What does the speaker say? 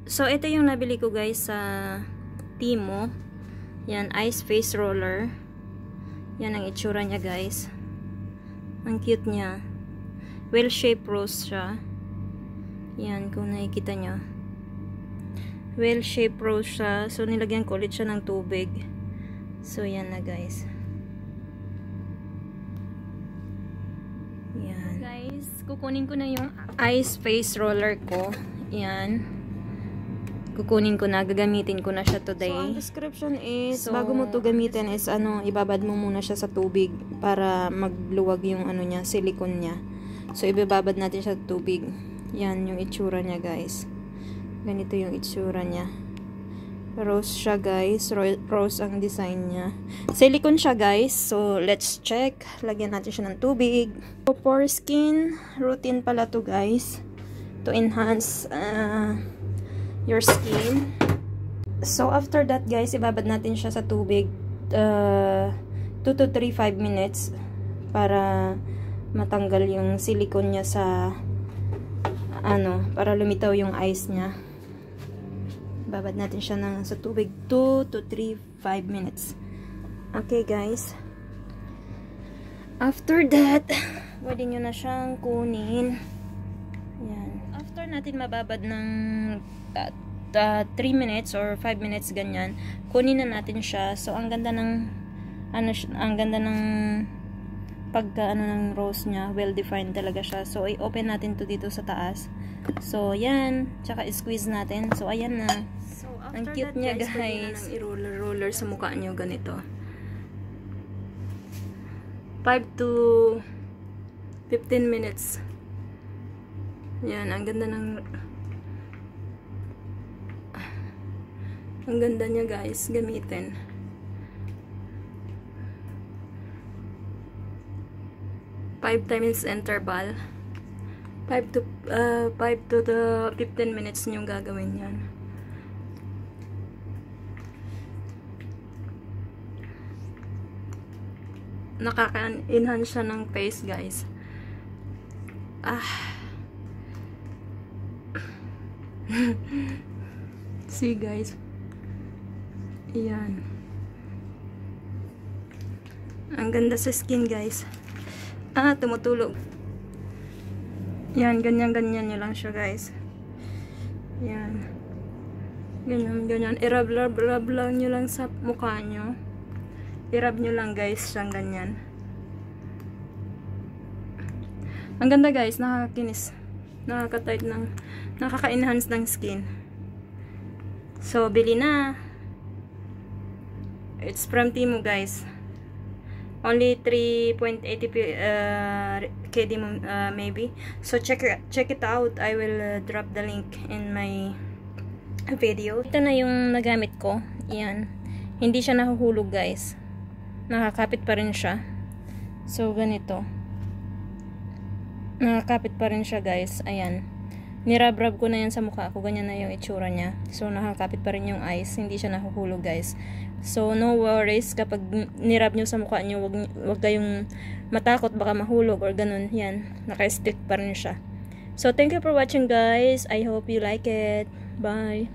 So, ito yung nabili ko guys sa Timo. Yan, Ice Face Roller. Yan ang itsura niya guys. Ang cute niya. Well-shaped rose siya. Yan, kung nakikita nyo. Well-shaped rose siya. So, nilagyan ko ulit siya ng tubig. So, yan na guys. Yan. Guys, kukunin ko na yung Ice Face Roller ko. Yan. Kukunin ko na, gagamitin ko na siya today. So, ang description is, bago mo to gamitin is, ibabad mo muna siya sa tubig para magluwag yung niya, silicone niya. So, ibababad natin siya sa tubig. Yan, yung itsura niya, guys. Ganito yung itsura niya. Rose siya, guys. Rose ang design niya. Silicone siya, guys. So, let's check. Lagyan natin siya ng tubig. So, for skin routine pala to, guys. To enhance, your skin. So, after that, guys, ibabad natin siya sa tubig 2 to 5 minutes para matanggal yung silicone niya sa para lumitaw yung ice niya. Babad natin siya sa tubig 2 to 5 minutes. Okay, guys. After that, pwede nyo na siyang kunin. Yan. After natin mababad ng 3 minutes or 5 minutes ganyan, kunin na natin siya. So ang ganda ng pagka ng rose niya, well defined talaga siya. So i-open natin to dito sa taas. So yan, tsaka i-squeeze natin. So ayan na. So ang cute niya, guys. I-roller sa mukha niyo ganito. 5 to 15 minutes. Yan, ang ganda niya, guys, gamitin. 5 times interval. 5 to 15 minutes niyong gagawin yan. Nakaka-enhance siya ng face, guys. See, guys. Ayan. Ang ganda sa skin, guys. Tumutulog. Yan, ganyan-ganyan nyo lang siya, guys. Yan. Ganyan-ganyan. I-rub lang nyo lang sa mukha nyo. I-rub nyo lang, guys, siyang ganyan. Ang ganda, guys. Nakakakinis. Nakaka-enhance ng skin. So, bili na. It's from Timo, guys. Only 3.80 KD maybe. So, check it out. I will drop the link in my video. Ito na yung nagamit ko. Yan. Hindi siya nahuhulog, guys. Nakakapit pa rin siya. So, ganito. Nakakapit pa rin siya, guys. Ayan. Nirab-rab ko na yan sa mukha ko. Ganyan na yung itsura niya. So, nakakapit pa rin yung eyes. Hindi siya nahuhulog, guys. So, no worries. Kapag nirab nyo sa mukha nyo, wag kayong matakot. Baka mahulog or ganun. Yan. Naka-stick pa rin siya. So, thank you for watching, guys. I hope you like it. Bye.